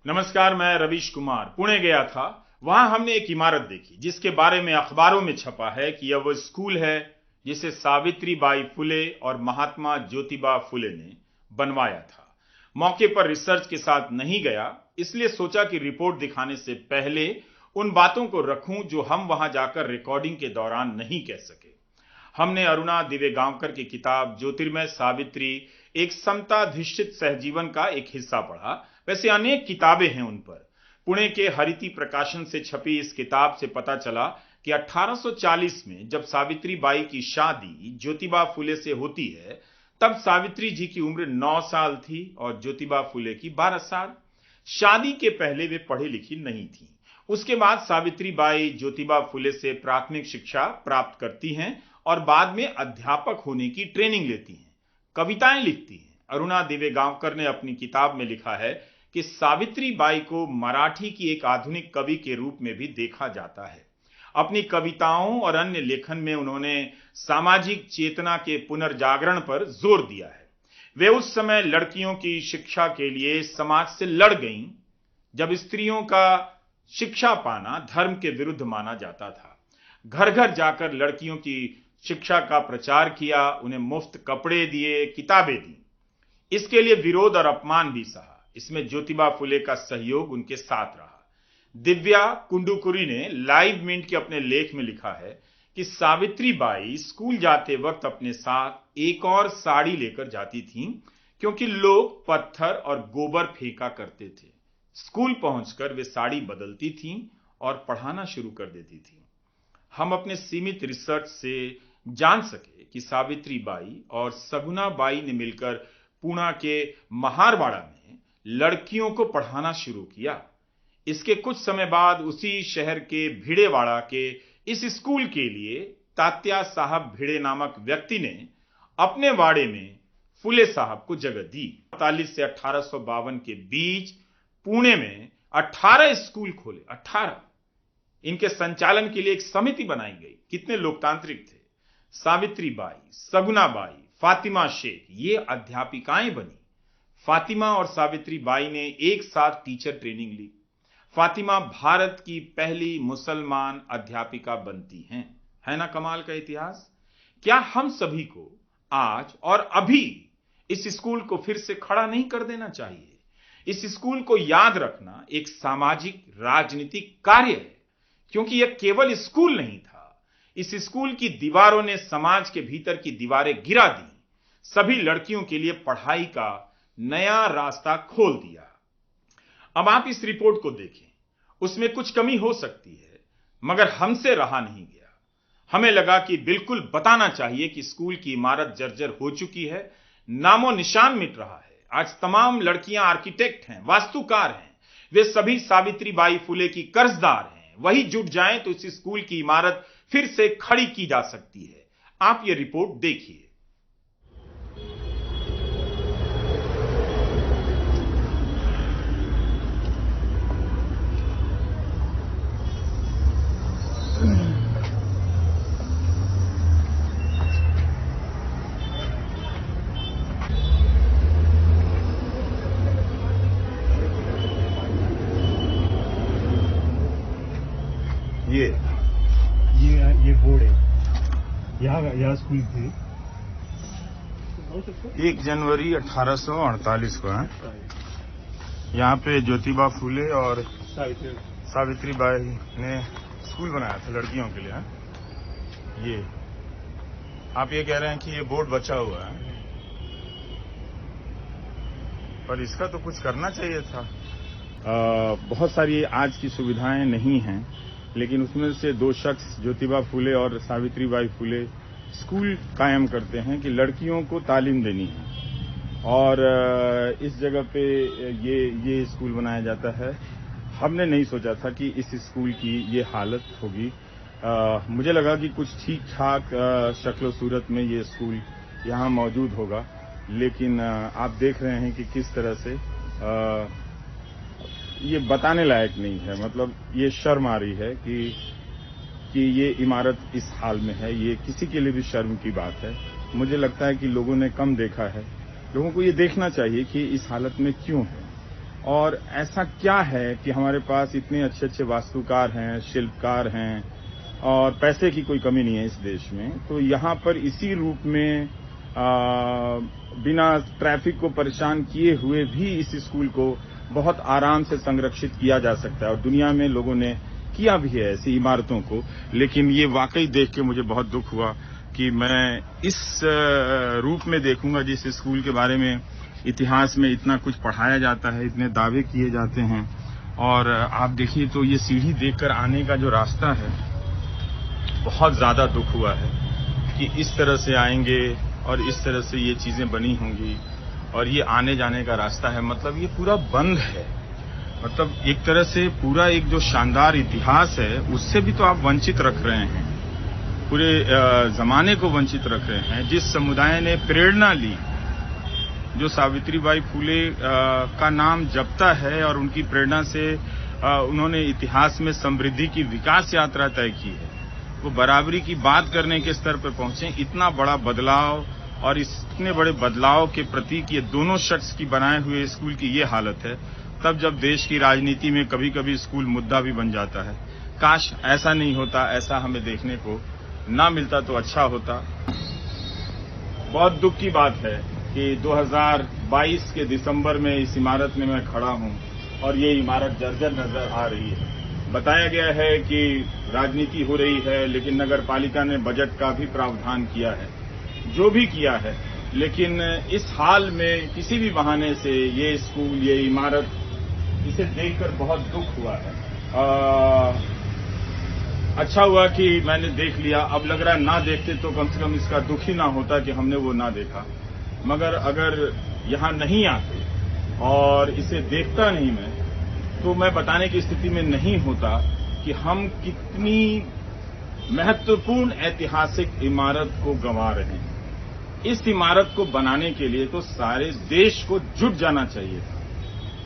नमस्कार, मैं रवीश कुमार पुणे गया था। वहां हमने एक इमारत देखी जिसके बारे में अखबारों में छपा है कि यह वो स्कूल है जिसे सावित्रीबाई फुले और महात्मा ज्योतिबा फुले ने बनवाया था। मौके पर रिसर्च के साथ नहीं गया, इसलिए सोचा कि रिपोर्ट दिखाने से पहले उन बातों को रखूं जो हम वहां जाकर रिकॉर्डिंग के दौरान नहीं कह सके। हमने अरुणा दिवेगांवकर की किताब ज्योतिर्मय सावित्री एक समताधिष्ठित सहजीवन का एक हिस्सा पढ़ा। वैसे अनेक किताबें हैं उन पर। पुणे के हरिति प्रकाशन से छपी इस किताब से पता चला कि 1840 में जब सावित्री बाई की शादी ज्योतिबा फुले से होती है, तब सावित्री जी की उम्र 9 साल थी और ज्योतिबा फुले की 12 साल। शादी के पहले वे पढ़ी लिखी नहीं थी। उसके बाद सावित्री बाई ज्योतिबा फुले से प्राथमिक शिक्षा प्राप्त करती हैं और बाद में अध्यापक होने की ट्रेनिंग लेती हैं, कविताएं लिखती हैं। अरुणा दिवेगांवकर ने अपनी किताब में लिखा है कि सावित्री बाई को मराठी की एक आधुनिक कवि के रूप में भी देखा जाता है। अपनी कविताओं और अन्य लेखन में उन्होंने सामाजिक चेतना के पुनर्जागरण पर जोर दिया है। वे उस समय लड़कियों की शिक्षा के लिए समाज से लड़ गईं, जब स्त्रियों का शिक्षा पाना धर्म के विरुद्ध माना जाता था। घर घर जाकर लड़कियों की शिक्षा का प्रचार किया, उन्हें मुफ्त कपड़े दिए, किताबें दी। इसके लिए विरोध और अपमान भी सहा। इसमें ज्योतिबा फुले का सहयोग उनके साथ रहा। दिव्या कुंडुकुरी ने लाइव मिंट के अपने लेख में लिखा है कि सावित्री बाई स्कूल जाते वक्त अपने साथ एक और साड़ी लेकर जाती थीं, क्योंकि लोग पत्थर और गोबर फेंका करते थे। स्कूल पहुंचकर वे साड़ी बदलती थीं और पढ़ाना शुरू कर देती थीं। हम अपने सीमित रिसर्च से जान सके कि सावित्री बाई और सगुना बाई ने मिलकर पुणे के महारवाड़ा में लड़कियों को पढ़ाना शुरू किया। इसके कुछ समय बाद उसी शहर के भिड़ेवाड़ा के इस स्कूल के लिए तात्या साहब भिड़े नामक व्यक्ति ने अपने वाड़े में फुले साहब को जगह दी। 1948 से 1852 के बीच पुणे में 18 स्कूल खोले। 18। इनके संचालन के लिए एक समिति बनाई गई। कितने लोकतांत्रिक थे। सावित्री बाई, सगुना बाई, फातिमा शेख ये अध्यापिकाएं बनी। फातिमा और सावित्री बाई ने एक साथ टीचर ट्रेनिंग ली। फातिमा भारत की पहली मुसलमान अध्यापिका बनती हैं। है ना कमाल का इतिहास। क्या हम सभी को आज और अभी इस स्कूल को फिर से खड़ा नहीं कर देना चाहिए? इस स्कूल को याद रखना एक सामाजिक राजनीतिक कार्य है, क्योंकि यह केवल स्कूल नहीं था। इस स्कूल की दीवारों ने समाज के भीतर की दीवारें गिरा दी, सभी लड़कियों के लिए पढ़ाई का नया रास्ता खोल दिया। अब आप इस रिपोर्ट को देखें, उसमें कुछ कमी हो सकती है, मगर हमसे रहा नहीं गया। हमें लगा कि बिल्कुल बताना चाहिए कि स्कूल की इमारत जर्जर हो चुकी है, नामो निशान मिट रहा है। आज तमाम लड़कियां आर्किटेक्ट हैं, वास्तुकार हैं। वे सभी सावित्री बाई फुले की कर्जदार हैं। वही जुट जाएं तो इस स्कूल की इमारत फिर से खड़ी की जा सकती है। आप ये रिपोर्ट देखिए। ये बोर्ड है। यहाँ स्कूल थी 1 जनवरी 1848 को है। यहाँ पे ज्योतिबा फुले और सावित्री बाई ने स्कूल बनाया था लड़कियों के लिए। ये आप ये कह रहे हैं कि ये बोर्ड बचा हुआ है, पर इसका तो कुछ करना चाहिए था। बहुत सारी आज की सुविधाएं नहीं हैं, लेकिन उसमें से 2 शख्स ज्योतिबा फुले और सावित्री बाई फुले स्कूल कायम करते हैं कि लड़कियों को तालीम देनी है, और इस जगह पे ये स्कूल बनाया जाता है। हमने नहीं सोचा था कि इस स्कूल की ये हालत होगी। मुझे लगा कि कुछ ठीक ठाक शक्ल सूरत में ये स्कूल यहाँ मौजूद होगा, लेकिन आप देख रहे हैं कि किस तरह से ये बताने लायक नहीं है। मतलब ये शर्म आ रही है कि ये इमारत इस हाल में है। ये किसी के लिए भी शर्म की बात है। मुझे लगता है कि लोगों ने कम देखा है। लोगों को ये देखना चाहिए कि इस हालत में क्यों है। और ऐसा क्या है कि हमारे पास इतने अच्छे अच्छे वास्तुकार हैं, शिल्पकार हैं और पैसे की कोई कमी नहीं है इस देश में, तो यहाँ पर इसी रूप में बिना ट्रैफिक को परेशान किए हुए भी इस स्कूल को बहुत आराम से संरक्षित किया जा सकता है और दुनिया में लोगों ने किया भी है ऐसी इमारतों को। लेकिन ये वाकई देख के मुझे बहुत दुख हुआ कि मैं इस रूप में देखूंगा जिस स्कूल के बारे में इतिहास में इतना कुछ पढ़ाया जाता है, इतने दावे किए जाते हैं। और आप देखिए तो ये सीढ़ी देखकर आने का जो रास्ता है, बहुत ज्यादा दुख हुआ है कि इस तरह से आएंगे और इस तरह से ये चीजें बनी होंगी और ये आने जाने का रास्ता है, मतलब ये पूरा बंद है। मतलब एक तरह से पूरा एक जो शानदार इतिहास है उससे भी तो आप वंचित रख रहे हैं, पूरे जमाने को वंचित रख रहे हैं। जिस समुदाय ने प्रेरणा ली, जो सावित्रीबाई फुले का नाम जपता है और उनकी प्रेरणा से उन्होंने इतिहास में समृद्धि की विकास यात्रा तय की है, वो बराबरी की बात करने के स्तर पर पहुंचे। इतना बड़ा बदलाव और इतने बड़े बदलाव के प्रतीक ये दोनों शख्स की बनाए हुए स्कूल की ये हालत है, तब जब देश की राजनीति में कभी कभी स्कूल मुद्दा भी बन जाता है। काश ऐसा नहीं होता, ऐसा हमें देखने को ना मिलता तो अच्छा होता। बहुत दुख की बात है कि 2022 के दिसंबर में इस इमारत में मैं खड़ा हूं और ये इमारत जर्जर नजर आ रही है। बताया गया है कि राजनीति हो रही है, लेकिन नगर पालिका ने बजट का भी प्रावधान किया है, जो भी किया है, लेकिन इस हाल में किसी भी बहाने से ये स्कूल, ये इमारत, इसे देखकर बहुत दुख हुआ है। अच्छा हुआ कि मैंने देख लिया, अब लग रहा है ना देखते तो कम से कम इसका दुख ही ना होता कि हमने वो ना देखा। मगर अगर यहाँ नहीं आते और इसे देखता नहीं मैं, तो मैं बताने की स्थिति में नहीं होता कि हम कितनी महत्वपूर्ण ऐतिहासिक इमारत को गंवा रहे हैं। इस इमारत को बनाने के लिए तो सारे देश को जुट जाना चाहिए था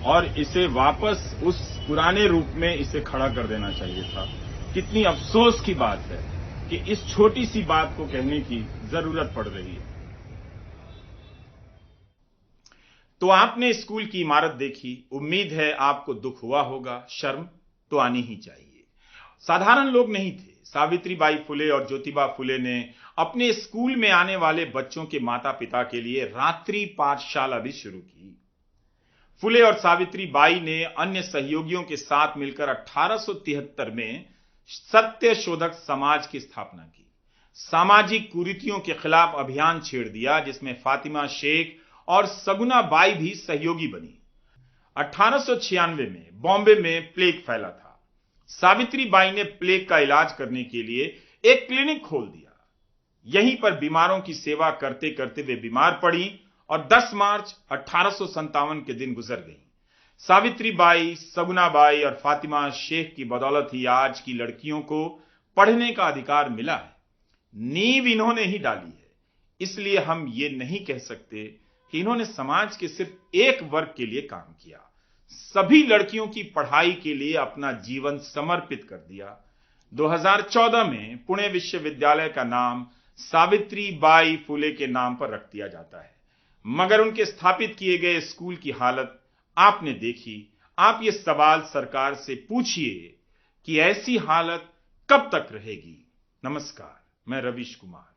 और इसे वापस उस पुराने रूप में इसे खड़ा कर देना चाहिए था। कितनी अफसोस की बात है कि इस छोटी सी बात को कहने की जरूरत पड़ रही है। तो आपने स्कूल की इमारत देखी, उम्मीद है आपको दुख हुआ होगा, शर्म तो आनी ही चाहिए। साधारण लोग नहीं थे। सावित्रीबाई फुले और ज्योतिबा फुले ने अपने स्कूल में आने वाले बच्चों के माता पिता के लिए रात्रि पाठशाला भी शुरू की। फुले और सावित्रीबाई ने अन्य सहयोगियों के साथ मिलकर 1873 में सत्य शोधक समाज की स्थापना की। सामाजिक कुरीतियों के खिलाफ अभियान छेड़ दिया, जिसमें फातिमा शेख और सगुना बाई भी सहयोगी बनी। 1896 में बॉम्बे में प्लेग फैला था। सावित्रीबाई ने प्लेग का इलाज करने के लिए एक क्लिनिक खोल दिया। यहीं पर बीमारों की सेवा करते करते वे बीमार पड़ी और 10 मार्च 1857 के दिन गुजर गईं। सावित्रीबाई, सगुनाबाई और फातिमा शेख की बदौलत ही आज की लड़कियों को पढ़ने का अधिकार मिला है। नींव इन्होंने ही डाली है। इसलिए हम ये नहीं कह सकते कि इन्होंने समाज के सिर्फ एक वर्ग के लिए काम किया। सभी लड़कियों की पढ़ाई के लिए अपना जीवन समर्पित कर दिया। 2014 में पुणे विश्वविद्यालय का नाम सावित्रीबाई फुले के नाम पर रख दिया जाता है, मगर उनके स्थापित किए गए स्कूल की हालत आपने देखी। आप ये सवाल सरकार से पूछिए कि ऐसी हालत कब तक रहेगी। नमस्कार, मैं रवीश कुमार।